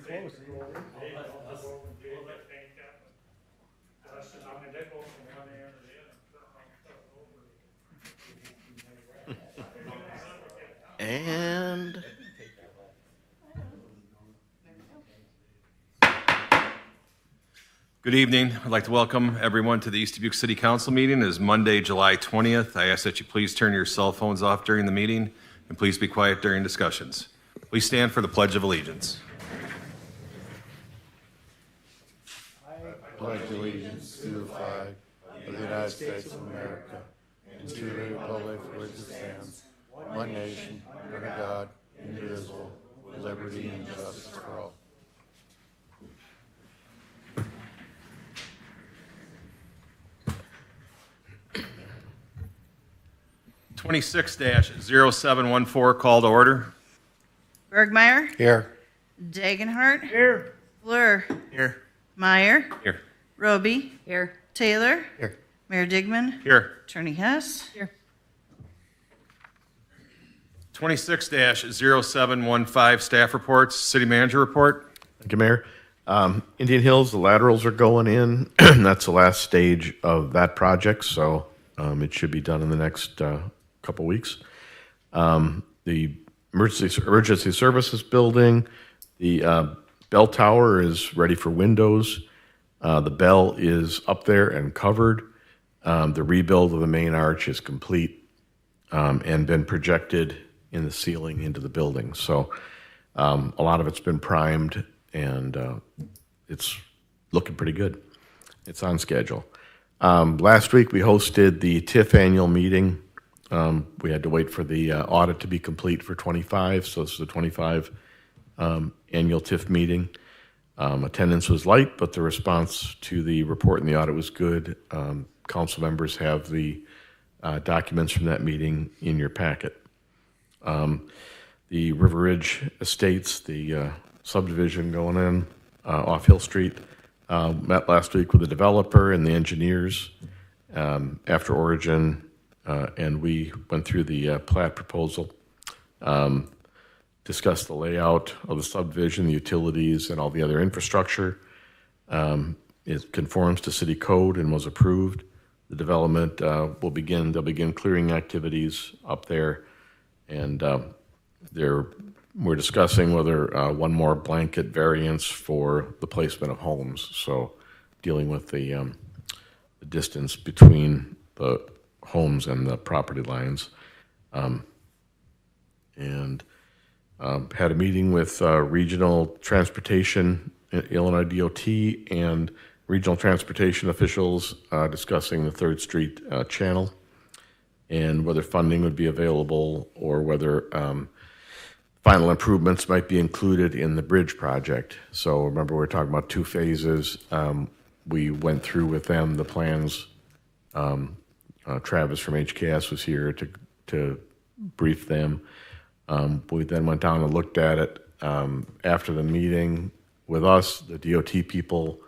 close. And good evening. I'd like to welcome everyone to the East Dubuque City Council meeting. It is Monday, July 20th. I ask that you please turn your cell phones off during the meeting and please be quiet during discussions. Please stand for the Pledge of Allegiance. Pledge allegiance to the flag of the United States of America and to the republic for which it stands, one nation, under God, indivisible, with liberty and justice for all. (26-0714) call to order. Bergmeyer, Here. Dagenhart, Here. Fleur, Here. Meyer, Here. Roby, Here. Taylor, Here. Mayor Digman, Here. Attorney Hess, Here. 26-0715 staff reports. City manager report. Thank you, Mayor. Indian Hills, the laterals are going in. That's the last stage of that project, so it should be done in the next couple weeks. The emergency services building, the bell tower is ready for windows. The bell is up there and covered. The rebuild of the main arch is complete and been projected in the ceiling into the building. So a lot of it's been primed and it's looking pretty good. It's on schedule. Last week we hosted the TIF annual meeting. We had to wait for the audit to be complete for 25, so this is the 25 annual TIF meeting. Attendance was light, but the response to the report and the audit was good. Council members have the documents from that meeting in your packet. The River Ridge Estates, the subdivision going in off Hill Street, met last week with the developer and the engineers after Origin, and we went through the plat proposal, discussed the layout of the subdivision, the utilities, and all the other infrastructure. It conforms to city code and was approved. The development they'll begin clearing activities up there, and we're discussing whether one more blanket variance for the placement of homes. So dealing with the distance between the homes and the property lines. And had a meeting with regional transportation, Illinois DOT, and regional transportation officials discussing the 3rd Street channel and whether funding would be available or whether final improvements might be included in the bridge project. So remember, we're talking about 2 phases. We went through with them the plans. Travis from HKS was here to brief them. We then went down and looked at it. After the meeting with us, the DOT people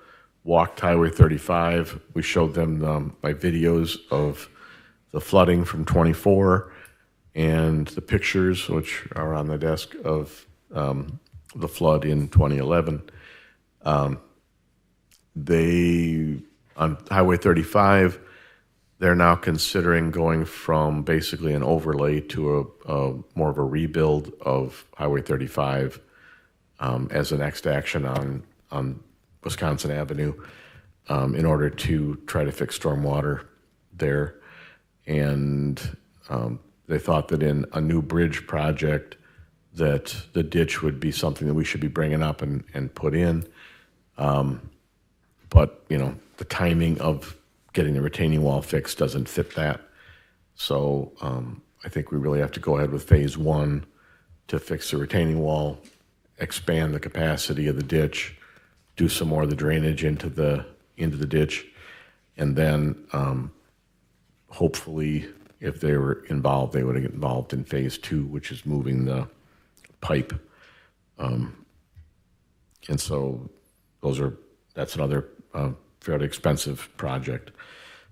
walked Highway 35. We showed them my videos of the flooding from 24 and the pictures, which are on the desk, of the flood in 2011. On Highway 35, they're now considering going from basically an overlay to a more of a rebuild of Highway 35 as the next action on Wisconsin Avenue in order to try to fix stormwater there. And they thought that in a new bridge project that the ditch would be something that we should be bringing up and put in. But, the timing of getting the retaining wall fixed doesn't fit that. So I think we really have to go ahead with phase 1 to fix the retaining wall, expand the capacity of the ditch, do some more of the drainage into the ditch, and then hopefully, if they were involved, they would get involved in phase 2, which is moving the pipe. And so that's another fairly expensive project.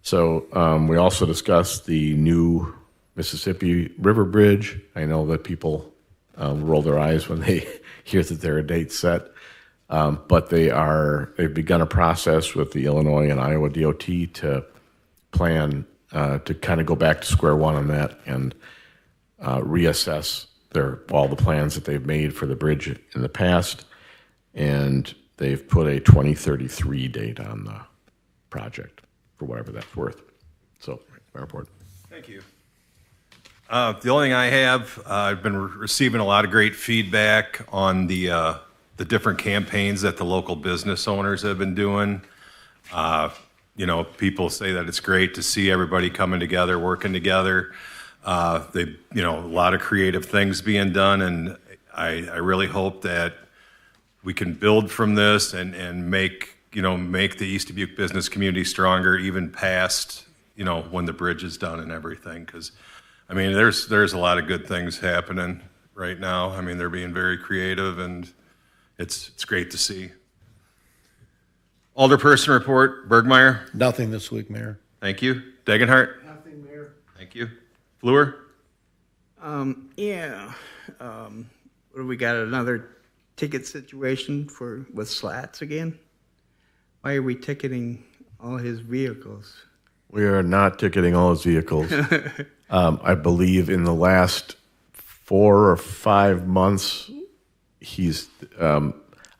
So we also discussed the new Mississippi River Bridge. I know that people roll their eyes when they hear that there are dates set. But they've begun a process with the Illinois and Iowa DOT to plan to kind of go back to square one on that and reassess all the plans that they've made for the bridge in the past, and they've put a 2033 date on the project for whatever that's worth. So, my report. Thank you. The only thing I have, I've been receiving a lot of great feedback on the different campaigns that the local business owners have been doing. People say that it's great to see everybody coming together, working together. A lot of creative things being done, and I really hope that we can build from this and make the East Dubuque business community stronger, even past, when the bridge is done and everything. Because, there's a lot of good things happening right now. They're being very creative, and it's great to see. Alderperson report, Bergmeyer. Nothing this week, Mayor. Thank you. Degenhardt. Nothing, Mayor. Thank you. Fluer. What do we got? Another ticket situation with Slats again? Why are we ticketing all his vehicles? We are not ticketing all his vehicles. I believe in the last 4 or 5 months,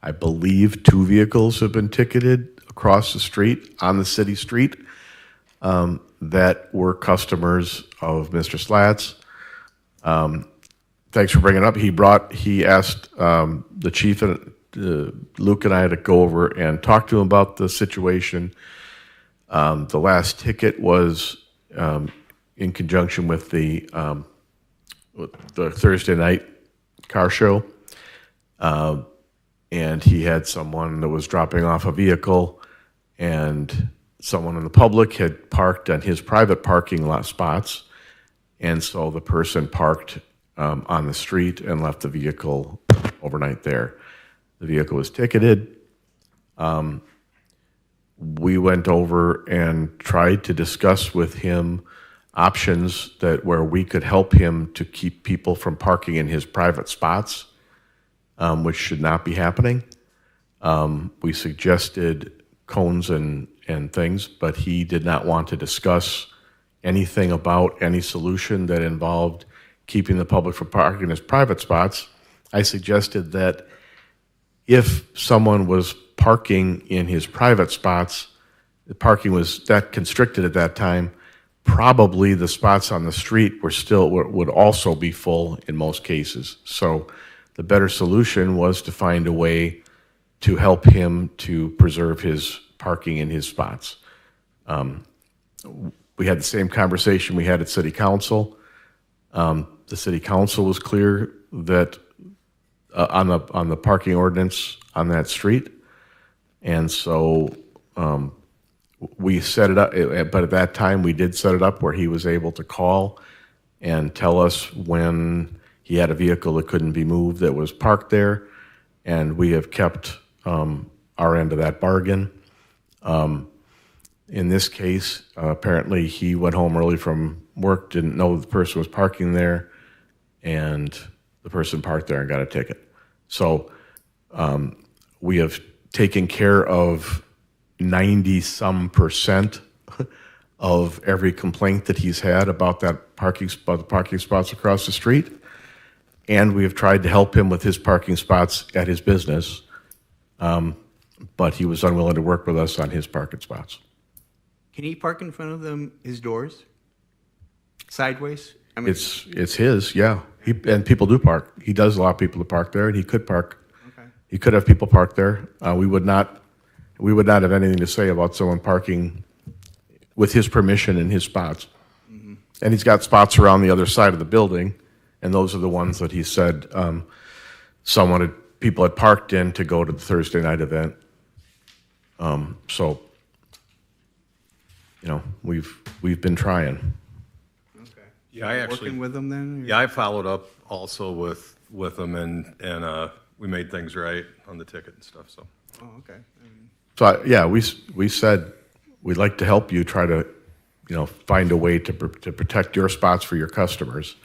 I believe 2 vehicles have been ticketed across the street, on the city street, that were customers of Mr. Slats. Thanks for bringing it up. He asked the chief, Luke and I, to go over and talk to him about the situation. The last ticket was in conjunction with the Thursday night car show. And he had someone that was dropping off a vehicle, and someone in the public had parked on his private parking lot spots. And so the person parked on the street and left the vehicle overnight there. The vehicle was ticketed. We went over and tried to discuss with him options where we could help him to keep people from parking in his private spots, which should not be happening. We suggested cones and things, but he did not want to discuss anything about any solution that involved keeping the public from parking in his private spots. I suggested that if someone was parking in his private spots, the parking was that constricted at that time, probably the spots on the street would also be full in most cases. So the better solution was to find a way to help him to preserve his parking in his spots. We had the same conversation we had at City Council. The City Council was clear that on the parking ordinance on that street, and so we set it up. But at that time, we did set it up where he was able to call and tell us when he had a vehicle that couldn't be moved that was parked there, and we have kept our end of that bargain. In this case, apparently he went home early from work, didn't know the person was parking there, and the person parked there and got a ticket. So we have taken care of 90-some% of every complaint that he's had about the parking spots across the street, and we have tried to help him with his parking spots at his business, but he was unwilling to work with us on his parking spots. Can he park in front of his doors? Sideways? It's his, yeah. And people do park. He does allow people to park there, and he could park. Okay. He could have people park there. We would not have anything to say about someone parking with his permission in his spots. Mm-hmm. And he's got spots around the other side of the building, and those are the ones that he said people had parked in to go to the Thursday night event. So, we've been trying. Okay. Yeah, I actually working with them then? Or? Yeah, I followed up also with them, and we made things right on the ticket and stuff. So. Oh, okay. So we said we'd like to help you try to, find a way to protect your spots for your customers,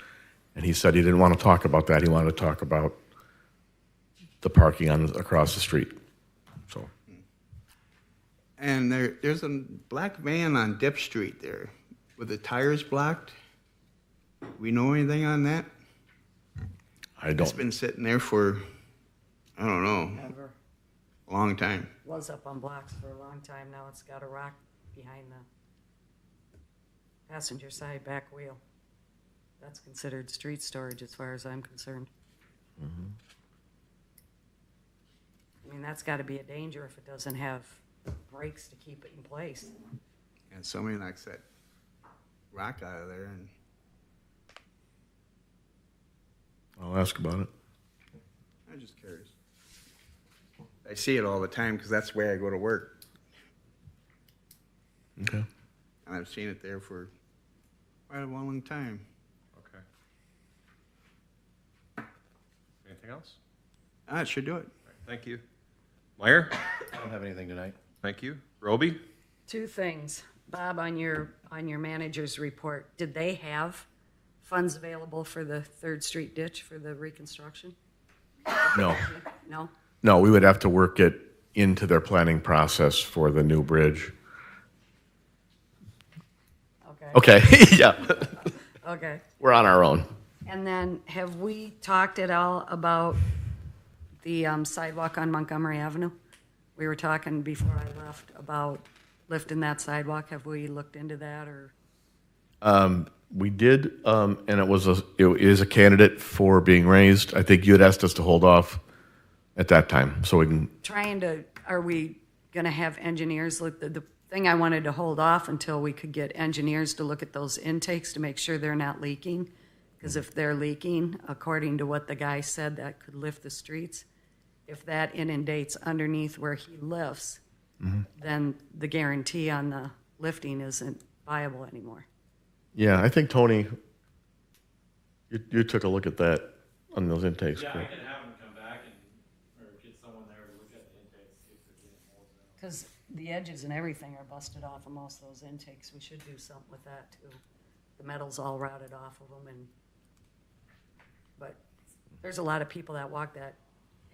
and he said he didn't want to talk about that. He wanted to talk about the parking across the street. So And there's a black van on Dip Street there with the tires blocked. We know anything on that? I It's don't. been sitting there for, I don't know, Ever. a long time. Was up on blocks for a long time. Now it's got a rock behind the passenger side back wheel. That's considered street storage as far as I'm concerned. I mean, that's gotta be a danger if it doesn't have brakes to keep it in place. And somebody knocks that rock out of there and I'll ask about it. I'm just curious. I see it all the time because that's the way I go to work. Okay. And I've seen it there for quite a long time. Okay. Anything else? It should do it. All right, thank you. Meyer? I don't have anything tonight. Thank you. Roby? Two things. Bob, on your manager's report, did they have funds available for the Third Street ditch for the reconstruction? No. No? No, we would have to work it into their planning process for the new bridge. Okay. Okay, yeah, Okay. we're on our own. And then have we talked at all about the sidewalk on Montgomery Avenue? We were talking before I left about lifting that sidewalk. Have we looked into that or? We did, and it is a candidate for being raised. I think you had asked us to hold off at that time, so we can, Are we gonna have engineers look, the thing I wanted to hold off until we could get engineers to look at those intakes to make sure they're not leaking. Because if they're leaking, according to what the guy said, that could lift the streets. If that inundates underneath where he lifts, then the guarantee on the lifting isn't viable anymore. yeah, I think, Tony, you took a look at that on those intakes. Yeah, I correct? can have them come back and, or get someone there to look at the intakes, see if they're getting holes in them. Because the edges and everything are busted off of most of those intakes. We should do something with that too. The metal's all rotted off of them but there's a lot of people that walk that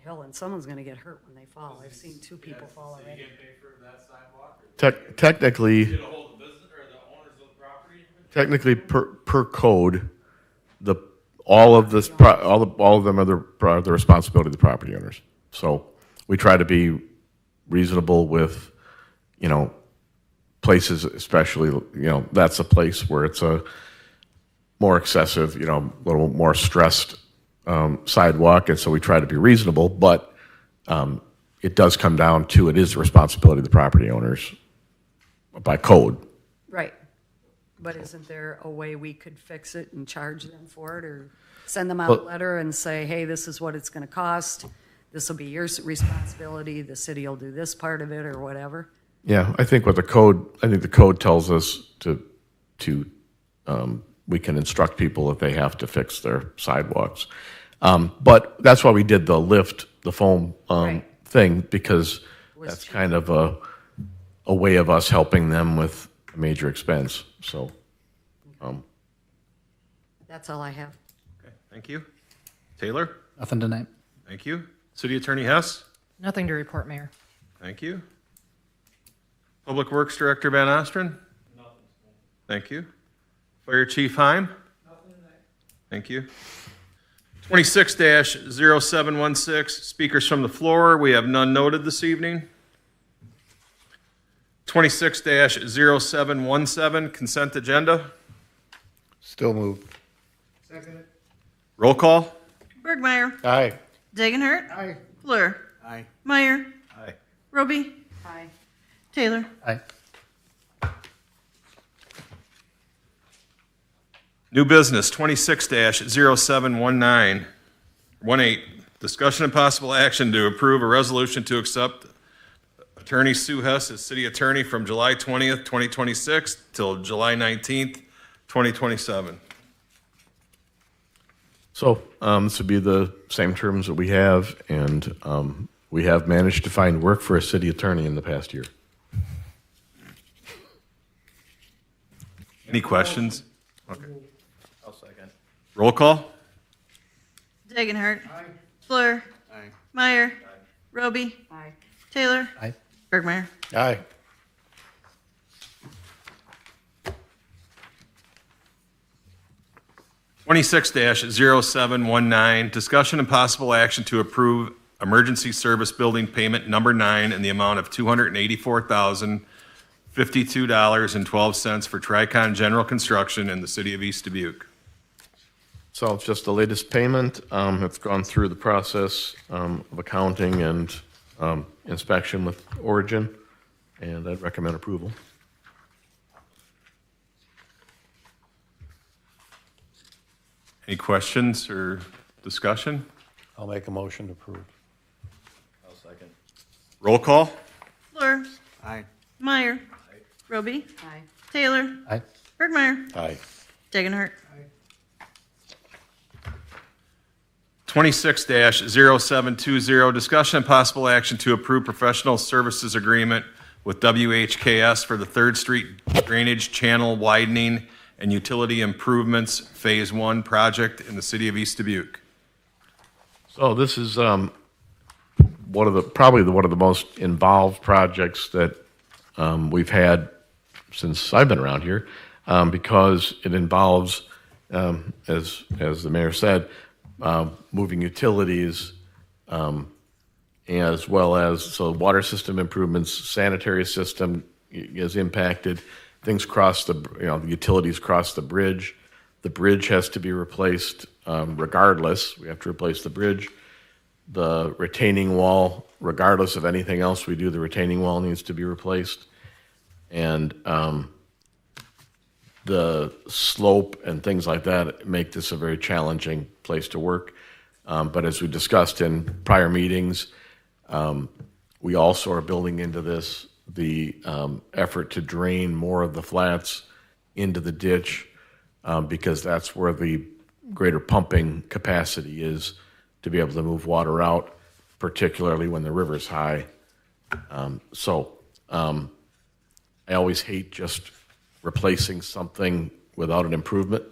hill and someone's gonna get hurt when they fall. I've seen two people fall So you already. get paid for that sidewalk, or Technically, get a hold of the business, or the owners of the property? technically per code, all of them are the responsibility of the property owners. So we try to be reasonable with, places, especially, that's a place where it's a more excessive, a little more stressed sidewalk, and so we try to be reasonable, but it does come down to it is the responsibility of the property owners by code. Right. But isn't there a way we could fix it and charge them for it or send them out a Well- letter and say, hey, this is what it's gonna cost. This will be your responsibility. The city will do this part of it or whatever. Yeah, I think the code tells us we can instruct people if they have to fix their sidewalks. But that's why we did the foam Right. thing, because Was that's cheap. kind of a way of us helping them with a major expense. So, That's all I have. Okay, thank you. Taylor? Nothing tonight. Thank you. City Attorney Hess? Nothing to report, Mayor. Thank you. Public Works Director Van Ostren? Nothing. Thank you. Fire Chief Heim? Nothing tonight. Thank you. 26-0716, speakers from the floor. We have none noted this evening. 26-0717, consent agenda. Still moved. Roll call. Bergmeyer. Aye. Dagenhart. Aye. Fleur. Aye. Meyer. Aye. Roby. Aye. Taylor. Aye. New business, 26-0719. 18, discussion and possible action to approve a resolution to accept Attorney Sue Hess as city attorney from July 20th, 2026 till July 19th, 2027. So this would be the same terms that we have, and we have managed to find work for a city attorney in the past year. Any questions? Okay. I'll second. Roll call. Dagenhart. Fleur. Aye. Meyer. Roby. Aye. Taylor. Aye. Bergmeyer. Aye. Twenty-six 0719, discussion and possible action to approve emergency service building payment number 9 in the amount of $284,052.12 for Tricon General Construction in the city of East Dubuque. So it's just the latest payment. It's gone through the process of accounting and inspection with Origin, and I'd recommend approval. Any questions or discussion? I'll make a motion to approve. I'll second. Roll call? Fleur. Aye. Meyer. Roby. Aye. Taylor. Aye. Bergmeyer. Aye. Dagenhart. 26-0720, discussion and possible action to approve professional services agreement with WHKS for the 3rd Street Drainage Channel Widening and Utility Improvements Phase 1 project in the city of East Dubuque. So this is probably one of the most involved projects that we've had since I've been around here, because it involves, as the mayor said, moving utilities, as well as, so water system improvements, sanitary system is impacted. Things cross the utilities cross the bridge. The bridge has to be replaced regardless. We have to replace the bridge. The retaining wall, regardless of anything else we do, the retaining wall needs to be replaced. And the slope and things like that make this a very challenging place to work. But as we discussed in prior meetings, we also are building into this the effort to drain more of the flats into the ditch, because that's where the greater pumping capacity is to be able to move water out, particularly when the river's high. I always hate just replacing something without an improvement.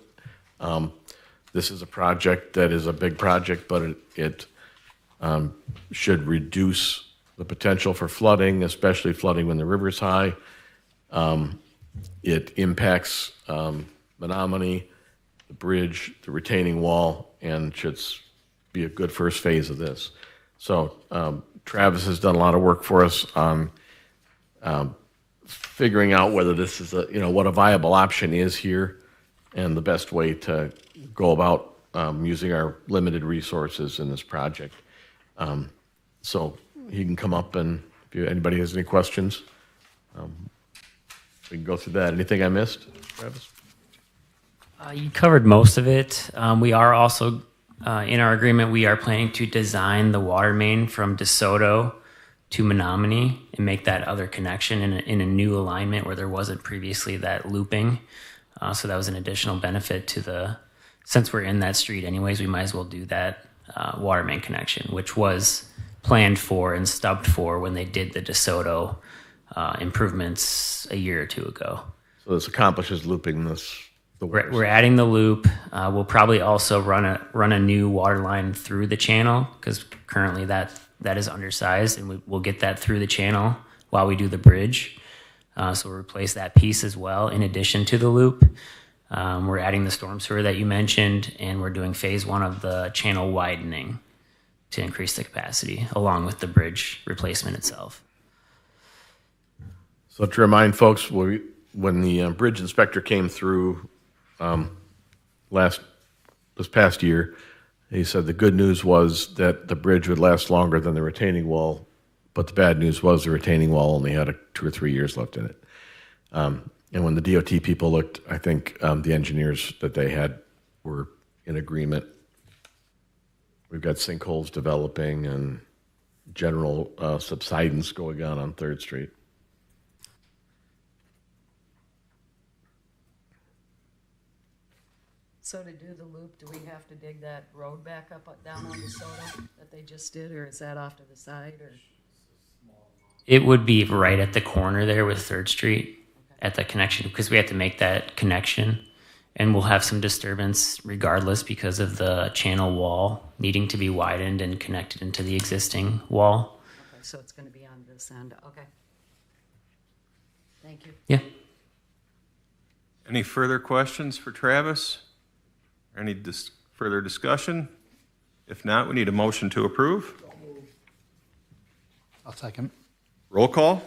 This is a project that is a big project, but it should reduce the potential for flooding, especially flooding when the river's high. It impacts Menominee, the bridge, the retaining wall, and should be a good first phase of this. So Travis has done a lot of work for us on figuring out whether this is what a viable option is here, and the best way to go about using our limited resources in this project. So he can come up, and if anybody has any questions, we can go through that. Anything I missed, Travis? You covered most of it. We are also, in our agreement, we are planning to design the water main from DeSoto to Menominee and make that other connection in a new alignment where there wasn't previously that looping. So that was an additional benefit to since we're in that street anyways, we might as well do that water main connection, which was planned for and stubbed for when they did the DeSoto improvements a year or two ago. So this accomplishes looping this. We're adding the loop. We'll probably also run a new water line through the channel, because currently that is undersized, and we'll get that through the channel while we do the bridge. So we'll replace that piece as well in addition to the loop. We're adding the storm sewer that you mentioned, and we're doing phase 1 of the channel widening to increase the capacity along with the bridge replacement itself. So to remind folks, when the bridge inspector came through this past year, he said the good news was that the bridge would last longer than the retaining wall, but the bad news was the retaining wall only had 2 or 3 years left in it. And when the DOT people looked, I think the engineers that they had were in agreement. We've got sinkholes developing and general subsidence going on 3rd Street. So to do the loop, do we have to dig that road back up down on DeSoto that they just did, or is that off to the side, or? It would be right at the corner there with 3rd Street at the connection, because we have to make that connection, and we'll have some disturbance regardless because of the channel wall needing to be widened and connected into the existing wall. so it's gonna be on this end, okay. Thank you. Yeah. Any further questions for Travis? Any further discussion? If not, we need a motion to approve. I'll second. Roll call.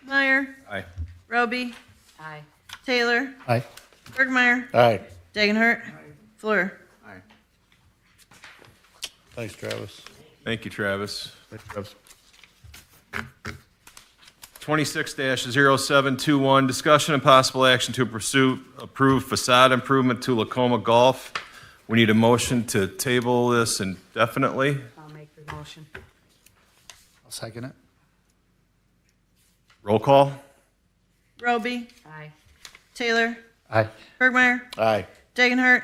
Meyer, Aye. Roby, Aye. Taylor, Aye. Bergmeyer, Aye. Dagenhart, Fleur. Aye. Thanks, Travis. Thank you, Travis. Thanks, Travis. 26-0721, discussion and possible action to approve facade improvement to Lacoma Golf. We need a motion to table this indefinitely. I'll make the motion. I'll second it. Roll call. Roby, Aye. Taylor, Aye. Bergmeyer, Aye. Dagenhart,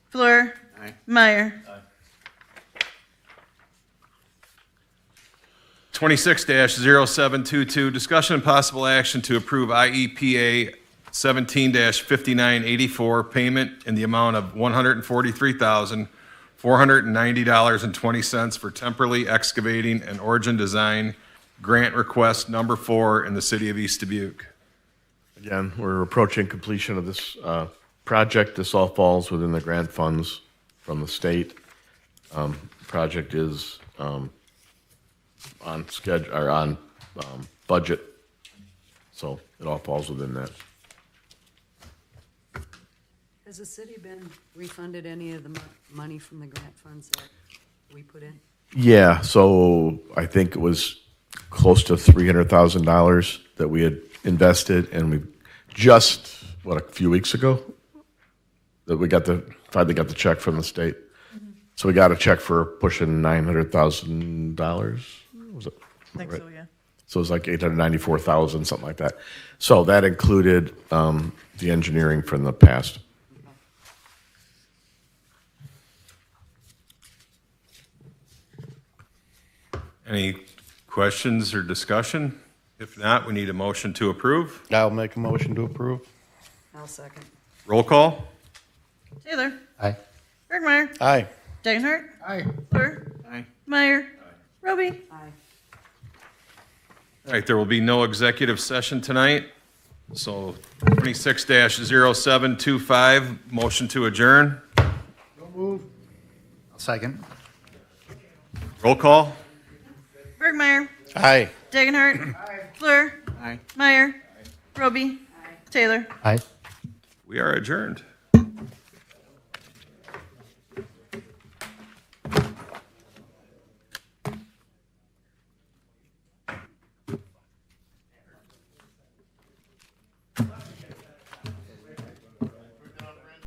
Fleur, Aye. Meyer. 26-0722, discussion and possible action to approve IEPA 17-5984 payment in the amount of $143,490.20 for Temperley Excavating and Origin Design Grant Request Number 4 in the city of East Dubuque. Again, we're approaching completion of this project. This all falls within the grant funds from the state. Project is on schedule or on budget, so it all falls within that. Has the city been refunded any of the money from the grant funds that we put in? Yeah, so I think it was close to $300,000 that we had invested, and we just a few weeks ago that we finally got the check from the state. So we got a check for pushing $900,000. Was it? I think Right. so, yeah. So it was like 894,000, something like that. So that included the engineering from the past. Any questions or discussion? If not, we need a motion to approve. I'll make a motion to approve. I'll second. Roll call. Taylor, Aye. Bergmeyer, Aye. Dagenhart, Aye. Fleur, Aye. Meyer, Roby. Aye. All right, there will be no executive session tonight. So 26-0725, motion to adjourn. I'll second. Roll call. Bergmeyer, Aye. Dagenhart, Fleur, Aye. Meyer, Roby, Taylor. Aye. We are adjourned.